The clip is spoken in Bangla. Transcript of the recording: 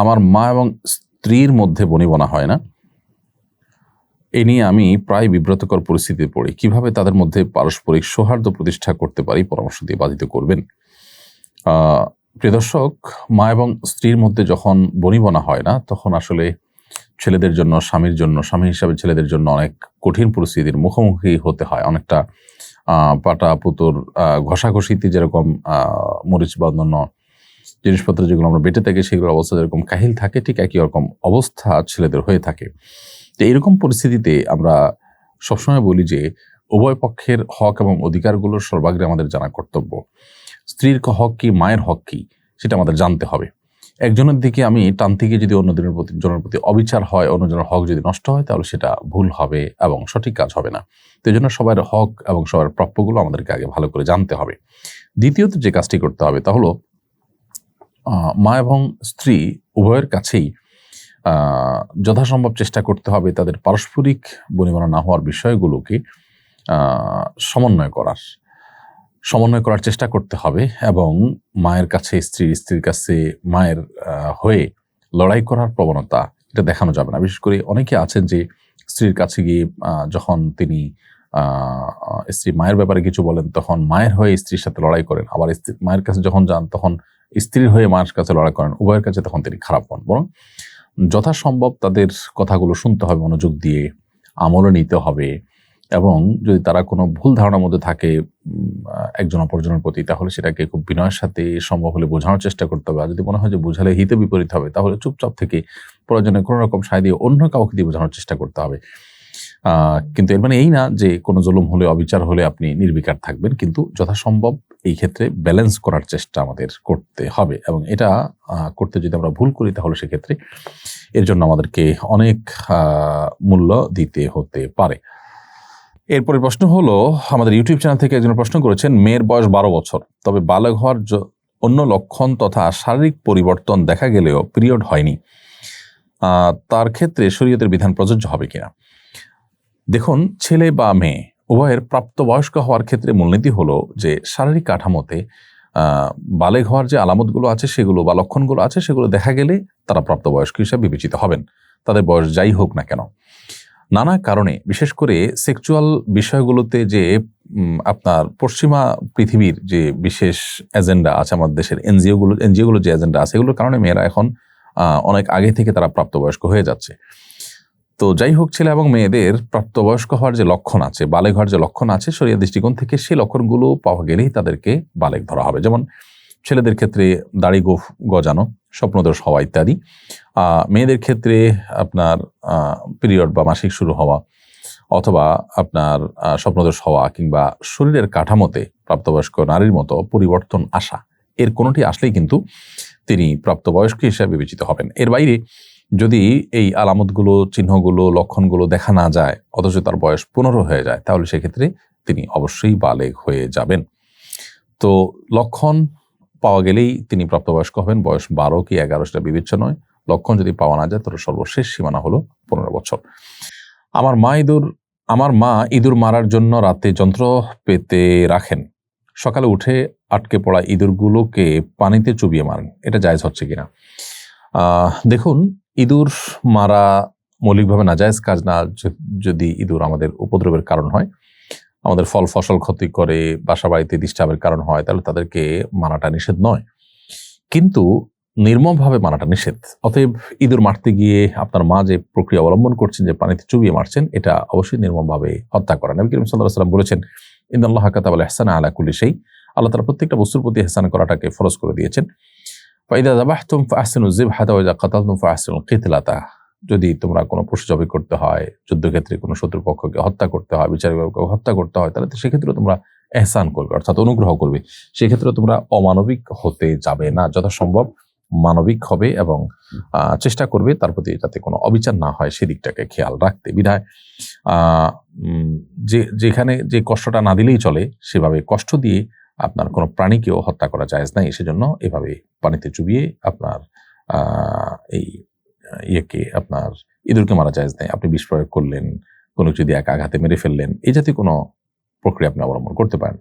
আমার মা এবং স্ত্রীর মধ্যে বনিবনা হয় না, এ নিয়ে আমি প্রায় বিব্রতকর পরিস্থিতিতে পড়ি। কিভাবে তাদের মধ্যে পারস্পরিক সৌহার্দ্য প্রতিষ্ঠা করতে পারি, পরামর্শ দিয়ে বাধিত করবেন। প্রিয় দর্শক, মা এবং স্ত্রীর মধ্যে যখন বনিবনা হয় না, তখন আসলে ছেলেদের জন্য, স্বামীর জন্য, স্বামী হিসাবে ছেলেদের জন্য অনেক কঠিন পরিস্থিতির মুখোমুখি হতে হয়। অনেকটা পাটা পুতুর ঘষাঘষিতে যেরকম মরিচ বা অন্যান্য জিনিসপত্র যেগুলো আমরা বেটে থাকি, সেগুলোর অবস্থা যেরকম কাহিল থাকে, ঠিক একই রকম অবস্থা ছেলেদের হয়ে থাকে। তো এইরকম পরিস্থিতিতে আমরা সবসময় বলি যে উভয় পক্ষের হক এবং অধিকারগুলোর সর্বাগ্রে আমাদের জানা কর্তব্য। স্ত্রীর হক কি, মায়ের হক কি, সেটা আমাদের জানতে হবে। একজনের দিকে আমি টানতে গিয়ে যদি অন্যজনের প্রতি অবিচার হয়, অন্যজনের হক যদি নষ্ট হয়, তাহলে সেটা ভুল হবে এবং সঠিক কাজ হবে না। তো এই জন্য সবার হক এবং সবার প্রাপ্যগুলো আমাদেরকে আগে ভালো করে জানতে হবে। দ্বিতীয়ত যে কাজটি করতে হবে তা হলো মা এবং স্ত্রী উভয়ের কাছেই যথাসম্ভব চেষ্টা করতে হবে তাদের পারস্পরিক বনিবনা না হওয়ার বিষয়গুলোকে সমন্বয় করার চেষ্টা করতে হবে এবং মায়ের কাছে স্ত্রীর কাছে মায়ের হয়ে লড়াই করার প্রবণতা এটা দেখানো যাবে না। বিশেষ করে অনেকে আছেন যে স্ত্রীর কাছে গিয়ে যখন তিনি স্ত্রী মায়ের ব্যাপারে কিছু বলেন, তখন মায়ের হয়ে স্ত্রীর সাথে লড়াই করেন, আবার মায়ের কাছে যখন যান তখন স্ত্রীর হয়ে মায়ের কাছে লড়াই করেন, উভয়ের কাছে তখন তিনি খারাপ হন। বরং যথাসম্ভব তাদের কথাগুলো শুনতে হবে, মনোযোগ দিয়ে আমলও নিতে হবে এবং যদি তারা কোনো ভুল ধারণার মধ্যে থাকে একজন অপরজনের প্রতি, তাহলে সেটাকে খুব বিনয়ের সাথে সম্ভব হলে বোঝানোর চেষ্টা করতে হবে। আর যদি মনে হয় যে বোঝালে হিতে বিপরীত হবে, তাহলে চুপচাপ থেকে প্রয়োজনে কোনো রকম সায় দিয়ে অন্য কাউকে দিয়ে বোঝানোর চেষ্টা করতে হবে। কিন্তু এর মানে এই না যে কোনো জুলুম হলে, অবিচার হলে আপনি নির্বিকার থাকবেন, কিন্তু যথাসম্ভব এই ক্ষেত্রে ব্যালেন্স করার চেষ্টা আমাদের করতে হবে এবং এটা করতে যদি আমরা ভুল করি, তাহলে সেক্ষেত্রে এর জন্য আমাদেরকে অনেক মূল্য দিতে হতে পারে। এরপরে প্রশ্ন হলো, আমাদের ইউটিউব চ্যানেল থেকে একজন প্রশ্ন করেছেন, মেয়ের বয়স 12 বছর, তবে বালেগ হওয়ার অন্য লক্ষণ তথা শারীরিক পরিবর্তন দেখা গেলেও পিরিয়ড হয়নি, তার ক্ষেত্রে শরীয়তের বিধান প্রযোজ্য হবে কিনা? দেখুন, ছেলে বা মেয়ে উভয়ের প্রাপ্তবয়স্ক হওয়ার ক্ষেত্রে মূলনীতি হলো যে শারীরিক কাঠামোতে বালেগ হওয়ার যে আলামতগুলো আছে সেগুলো বা লক্ষণগুলো আছে, সেগুলো দেখা গেলে তারা প্রাপ্তবয়স্ক হিসাবে বিবেচিত হবেন, তাদের বয়স যাই হোক না কেন। নানা কারণে, বিশেষ করে সেক্সুয়াল বিষয়গুলোতে যে আপনার পশ্চিমা পৃথিবীর যে বিশেষ এজেন্ডা আছে, আমাদের দেশের এনজিওগুলো যে এজেন্ডা আছে, এগুলোর কারণে মেয়েরা এখন অনেক আগে থেকে তারা প্রাপ্তবয়স্ক হয়ে যাচ্ছে। তো যাই হোক, ছেলে এবং মেয়েদের প্রাপ্তবয়স্ক হওয়ার যে লক্ষণ আছে, বালেগ হওয়ার যে লক্ষণ আছে, শরীয়তের দৃষ্টিকোণ থেকে সেই লক্ষণগুলো পাওয়া গেলেই তাদেরকে বালেগ ধরা হবে। যেমন ছেলেদের ক্ষেত্রে দাড়ি গজানো, স্বপ্নদোষ হওয়া ইত্যাদি। মেয়েদের ক্ষেত্রে আপনার পিরিয়ড বা মাসিক শুরু হওয়া, অথবা আপনার স্বপ্নদোষ হওয়া, কিংবা শরীরের কাঠামোতে প্রাপ্তবয়স্ক নারীর মতো পরিবর্তন আসা, এর কোনোটি আসলেই কিন্তু তিনি প্রাপ্তবয়স্ক হিসেবে বিবেচিত হবেন। এর বাইরে যদি এই আলামতগুলো, চিহ্নগুলো, লক্ষণগুলো দেখা না যায়, অথচ তার বয়স 15 হয়ে যায়, তাহলে সেক্ষেত্রে তিনি অবশ্যই বালেগ হয়ে যাবেন। তো লক্ষণ পাওয়া গেলেই তিনি প্রাপ্তবয়স্ক হবেন। বয়স 12 কি 11 সেটা বিবেচ্য নয়। লক্ষণ যদি পাওয়া না যায়, তাহলে সর্বশেষ সীমানা হলো 15 বছর। আমার মা ইঁদুর মারার জন্য রাতে যন্ত্র পেতে রাখেন, সকালে উঠে আটকে পড়া ইঁদুরগুলোকে পানিতে চুবিয়ে মারেন, এটা জায়েজ হচ্ছে কিনা? দেখুন, ইঁদুর মারা মৌলিকভাবে নাজায়েজ কাজ না। যদি ইঁদুর আমাদের উপদ্রবের কারণ হয়, আমাদের ফল ফসল ক্ষতি করে, বাসা বাড়িতে ডিস্টার্বের কারণ হয়, তাহলে তাদেরকে মারাটা নিষেধ নয়, কিন্তু নির্মমভাবে মারাটা নিষেধ। অতএব ইঁদুর মারতে গিয়ে আপনার মা যে প্রক্রিয়া অবলম্বন করছেন, যে পানিতে চুবিয়ে মারছেন, এটা অবশ্যই নির্মমভাবে হত্যা করা। নবী করিম সাল্লাল্লাহু আলাইহি ওয়াসাল্লাম বলেছেন, ইন্নাল্লাহা কাতাবাল ইহসানা আলা কুল্লি শাই, আল্লাহ তাআলা প্রত্যেকটা বস্তুর প্রতি ইহসান করাটাকে ফরজ করে দিয়েছেন। ফাইদা যাবাহতুম ফাহসিনু যিবহাতা ওয়া ইযা কাতালতুম ফাহসিনুল কিতলাতা, যদি তোমরা কোনো পশু জবাই করতে হয়, যুদ্ধক্ষেত্রে কোনো শত্রুপক্ষকে হত্যা করতে হয়, বিচারিকভাবে হত্যা করতে হয়, তাহলে সেক্ষেত্রে তোমরা ইহসান করবে, অর্থাৎ অনুগ্রহ করবে। সেক্ষেত্রে তোমরা অমানবিক হতে যাবে না, যথাসম্ভব মানবিক হবে এবং চেষ্টা করবে তার প্রতি যাতে কোনো অবিচার না হয় সেদিকটাকে খেয়াল রাখতে। বিধায় যেখানে যে কষ্টটা না দিলেই চলে, সেভাবে কষ্ট দিয়ে আপনার কোনো প্রাণীকেও হত্যা করা জায়েজ নাই। সেজন্য এভাবে পানিতে চুবিয়ে আপনার এই আপনার ইঁদুরকে মারা জায়েজ নাই। আপনি বিষ প্রয়োগ করলেন, কোনো যদি এক আঘাতে মেরে ফেললেন, এই জাতীয় কোনো প্রক্রিয়া আপনি অবলম্বন করতে পারেন।